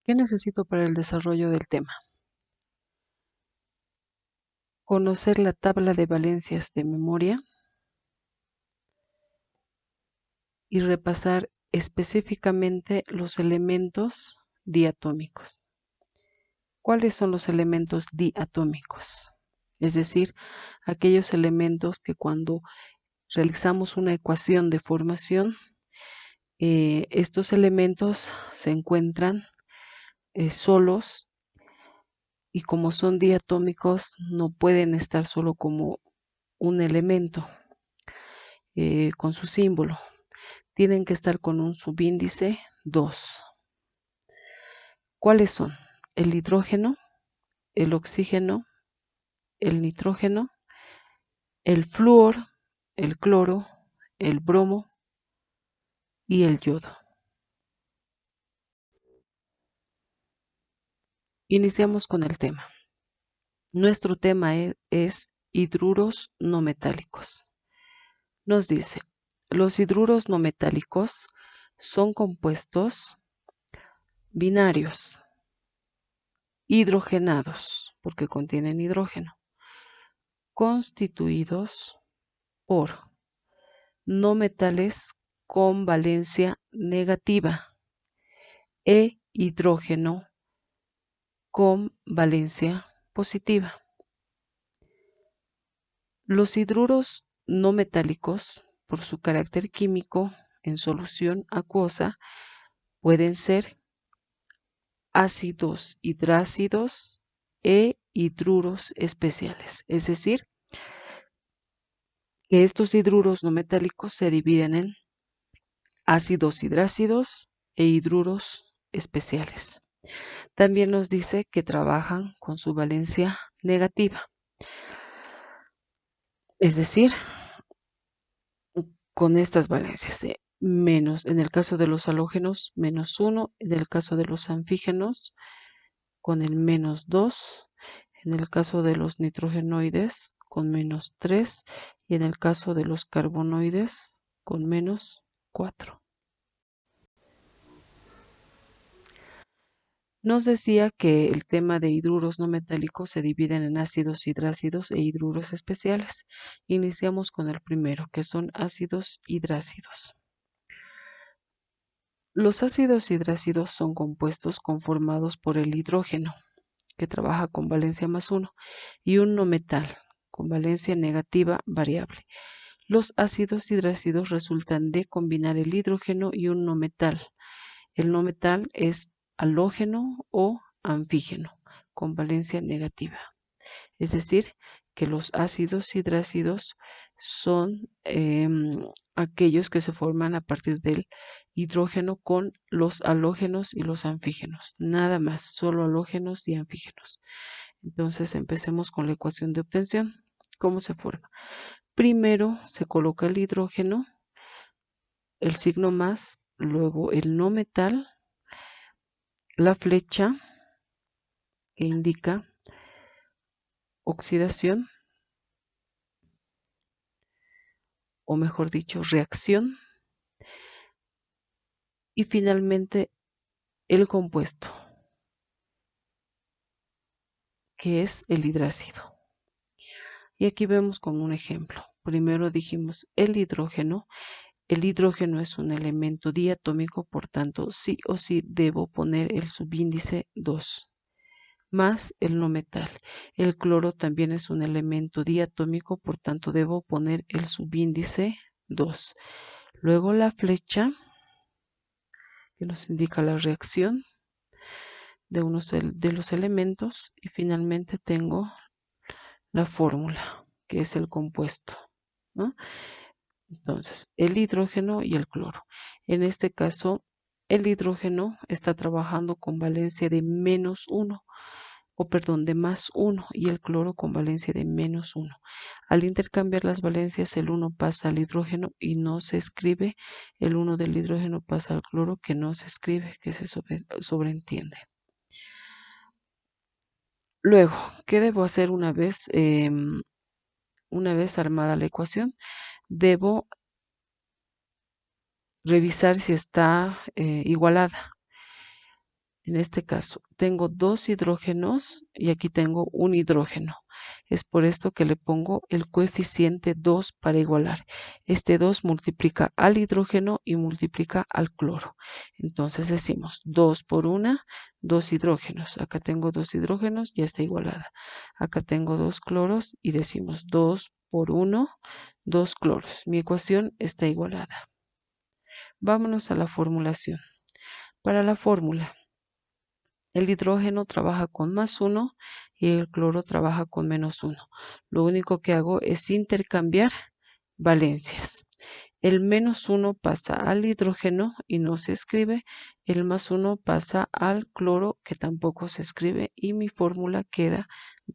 ¿Qué necesito para el desarrollo del tema? Conocer la tabla de valencias de memoria y repasar específicamente los elementos diatómicos. ¿Cuáles son los elementos diatómicos? Es decir, aquellos elementos que cuando realizamos una ecuación de formación, estos elementos se encuentran solos y como son diatómicos no pueden estar solo como un elemento con su símbolo. Tienen que estar con un subíndice 2. ¿Cuáles son? El hidrógeno, el oxígeno, el nitrógeno, el flúor, el cloro, el bromo y el yodo. Iniciamos con el tema. Nuestro tema es hidruros no metálicos. Nos dice, los hidruros no metálicos son compuestos binarios, hidrogenados, porque contienen hidrógeno, constituidos por no metales con valencia negativa e hidrógeno con valencia positiva. Los hidruros no metálicos, por su carácter químico en solución acuosa, pueden ser ácidos hidrácidos e hidruros especiales. Es decir, que estos hidruros no metálicos se dividen en ácidos hidrácidos e hidruros especiales. También nos dice que trabajan con su valencia negativa. Es decir, con estas valencias de menos, en el caso de los halógenos, -1, en el caso de los anfígenos, con el -2, en el caso de los nitrogenoides, con -3, y en el caso de los carbonoides, con -4. Nos decía que el tema de hidruros no metálicos se dividen en ácidos hidrácidos e hidruros especiales. Iniciamos con el primero, que son ácidos hidrácidos. Los ácidos hidrácidos son compuestos conformados por el hidrógeno, que trabaja con valencia +1, y un no metal, con valencia negativa variable. Los ácidos hidrácidos resultan de combinar el hidrógeno y un no metal. El no metal es halógeno o anfígeno, con valencia negativa. Es decir, que los ácidos hidrácidos son aquellos que se forman a partir del hidrógeno con los halógenos y los anfígenos. Nada más, solo halógenos y anfígenos. Entonces empecemos con la ecuación de obtención. ¿Cómo se forma? Primero se coloca el hidrógeno, el signo más, luego el no metal, la flecha que indica oxidación, o mejor dicho, reacción, y finalmente el compuesto, que es el hidrácido. Y aquí vemos como un ejemplo. Primero dijimos el hidrógeno. El hidrógeno es un elemento diatómico, por tanto, sí o sí debo poner el subíndice 2, más el no metal. El cloro también es un elemento diatómico, por tanto, debo poner el subíndice 2. Luego la flecha, que nos indica la reacción de los elementos, y finalmente tengo la fórmula, que es el compuesto, ¿no? Entonces, el hidrógeno y el cloro. En este caso, el hidrógeno está trabajando con valencia de -1, o perdón, de +1, y el cloro con valencia de -1. Al intercambiar las valencias, el 1 pasa al hidrógeno y no se escribe, el 1 del hidrógeno pasa al cloro, que no se escribe, que se sobreentiende. Luego, ¿qué debo hacer una vez armada la ecuación? Debo revisar si está igualada. En este caso, tengo dos hidrógenos y aquí tengo un hidrógeno. Es por esto que le pongo el coeficiente 2 para igualar. Este 2 multiplica al hidrógeno y multiplica al cloro. Entonces decimos 2 por 1, 2 hidrógenos. Acá tengo 2 hidrógenos, ya está igualada. Acá tengo 2 cloros y decimos 2 por 1, 2 cloros. Mi ecuación está igualada. Vámonos a la formulación. Para la fórmula, el hidrógeno trabaja con +1 y el cloro trabaja con -1. Lo único que hago es intercambiar valencias. El -1 pasa al hidrógeno y no se escribe. El +1 pasa al cloro, que tampoco se escribe, y mi fórmula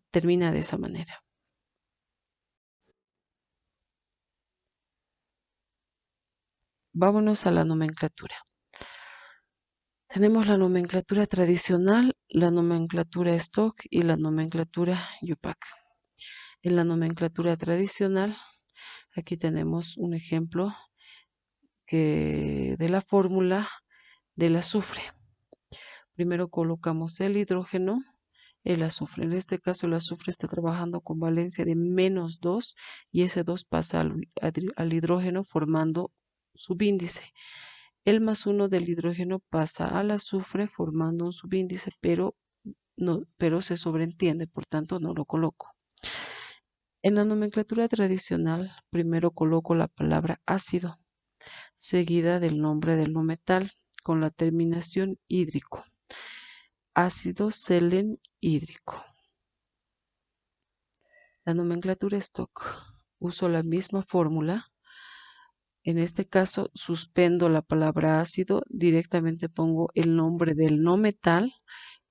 termina de esa manera. Vámonos a la nomenclatura. Tenemos la nomenclatura tradicional, la nomenclatura Stock y la nomenclatura UPAC. En la nomenclatura tradicional, aquí tenemos un ejemplo de la fórmula del azufre. Primero colocamos el hidrógeno, el azufre. En este caso el azufre está trabajando con valencia de -2 y ese 2 pasa al hidrógeno formando subíndice. El +1 del hidrógeno pasa al azufre formando un subíndice, pero se sobreentiende, por tanto no lo coloco. En la nomenclatura tradicional, primero coloco la palabra ácido, seguida del nombre del no metal, con la terminación hídrico. Ácido selenhídrico. La nomenclatura Stock. Uso la misma fórmula. En este caso, suspendo la palabra ácido, directamente pongo el nombre del no metal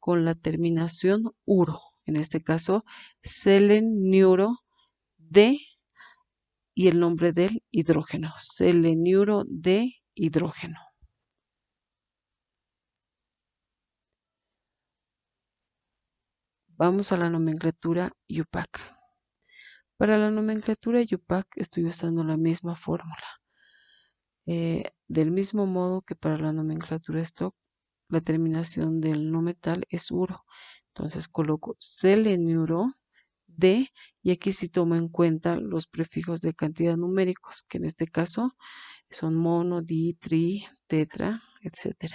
con la terminación uro. En este caso, seleniuro de y el nombre del hidrógeno, seleniuro de hidrógeno. Vamos a la nomenclatura UPAC. Para la nomenclatura UPAC estoy usando la misma fórmula. Del mismo modo que para la nomenclatura Stock, la terminación del no metal es uro. Entonces coloco seleniuro de, y aquí sí tomo en cuenta los prefijos de cantidad numéricos, que en este caso son mono, di, tri, tetra, etc.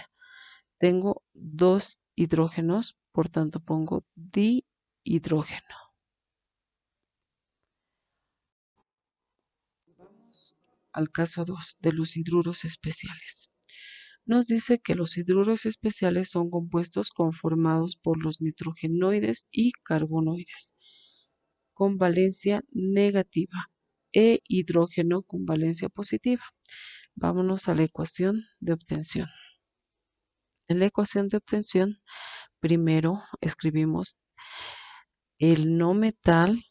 Tengo dos hidrógenos, por tanto pongo dihidrógeno. Vamos al caso 2 de los hidruros especiales. Nos dice que los hidruros especiales son compuestos conformados por los nitrogenoides y carbonoides con valencia negativa e hidrógeno con valencia positiva. Vámonos a la ecuación de obtención. En la ecuación de obtención, primero escribimos el no metal,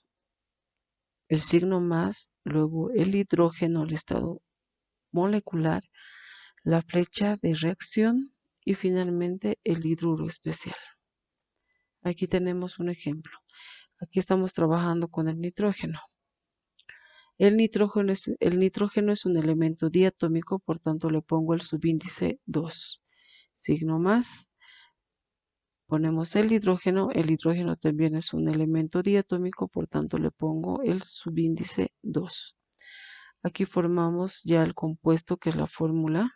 el signo más, luego el hidrógeno, el estado molecular, la flecha de reacción y finalmente el hidruro especial. Aquí tenemos un ejemplo. Aquí estamos trabajando con el nitrógeno. El nitrógeno es un elemento diatómico, por tanto le pongo el subíndice 2. Signo más, ponemos el hidrógeno también es un elemento diatómico, por tanto le pongo el subíndice 2. Aquí formamos ya el compuesto que es la fórmula.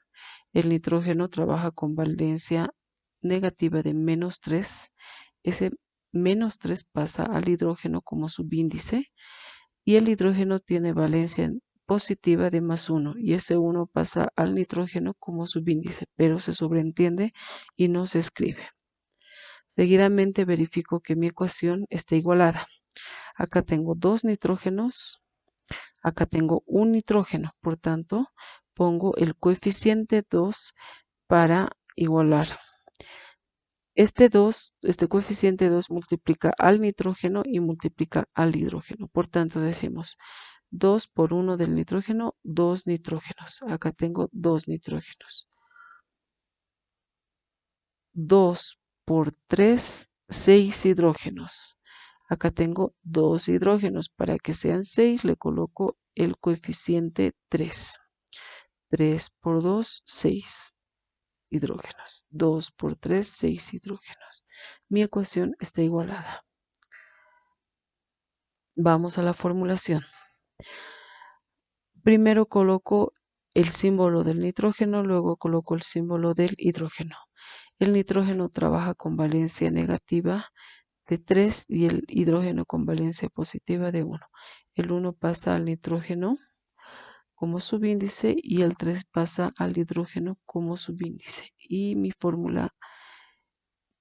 El nitrógeno trabaja con valencia negativa de -3. Ese -3 pasa al hidrógeno como subíndice y el hidrógeno tiene valencia positiva de +1 y ese 1 pasa al nitrógeno como subíndice, pero se sobreentiende y no se escribe. Seguidamente verifico que mi ecuación está igualada. Acá tengo dos nitrógenos, acá tengo un nitrógeno, por tanto pongo el coeficiente 2 para igualar. Este coeficiente 2 multiplica al nitrógeno y multiplica al hidrógeno. Por tanto decimos 2 por 1 del nitrógeno, 2 nitrógenos. Acá tengo 2 nitrógenos. 2 por 3, 6 hidrógenos. Acá tengo 2 hidrógenos. Para que sean 6 le coloco el coeficiente 3. 3 por 2, 6. hidrógenos. 2 por 3, 6 hidrógenos. Mi ecuación está igualada. Vamos a la formulación. Primero coloco el símbolo del nitrógeno, luego coloco el símbolo del hidrógeno. El nitrógeno trabaja con valencia negativa de 3 y el hidrógeno con valencia positiva de 1. El 1 pasa al nitrógeno como subíndice y el 3 pasa al hidrógeno como subíndice. Y mi fórmula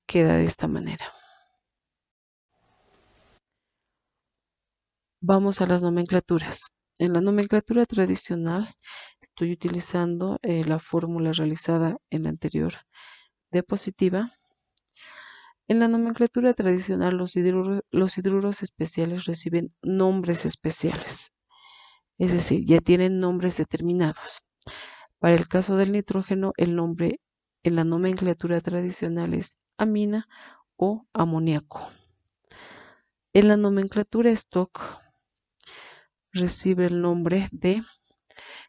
queda de esta manera. Vamos a las nomenclaturas. En la nomenclatura tradicional estoy utilizando la fórmula realizada en la anterior diapositiva. En la nomenclatura tradicional los hidruros especiales reciben nombres especiales, es decir, ya tienen nombres determinados. Para el caso del nitrógeno, el nombre en la nomenclatura tradicional es amina o amoníaco. En la nomenclatura stock recibe el nombre de,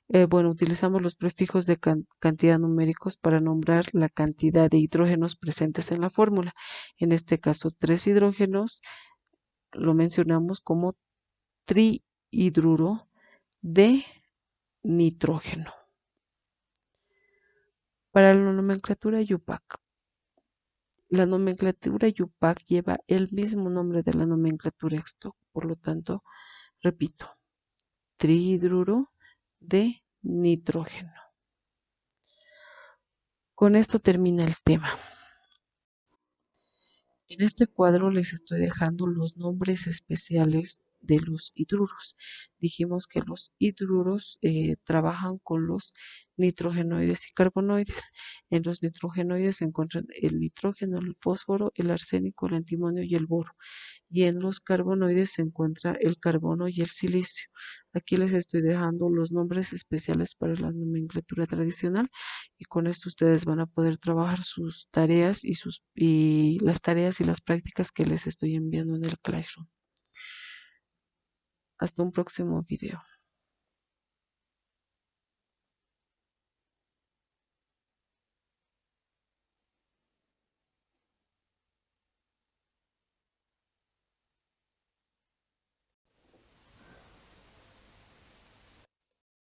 utilizamos los prefijos de cantidad numéricos para nombrar la cantidad de hidrógenos presentes en la fórmula. En este caso, 3 hidrógenos lo mencionamos como trihidruro de nitrógeno. Para la nomenclatura IUPAC, la nomenclatura IUPAC lleva el mismo nombre de la nomenclatura stock, por lo tanto, repito, trihidruro de nitrógeno. Con esto termina el tema. En este cuadro les estoy dejando los nombres especiales de los hidruros. Dijimos que los hidruros trabajan con los nitrogenoides y carbonoides. En los nitrogenoides se encuentran el nitrógeno, el fósforo, el arsénico, el antimonio y el boro. Y en los carbonoides se encuentra el carbono y el silicio. Aquí les estoy dejando los nombres especiales para la nomenclatura tradicional y con esto ustedes van a poder trabajar sus tareas y las tareas y las prácticas que les estoy enviando en el Classroom. Hasta un próximo video.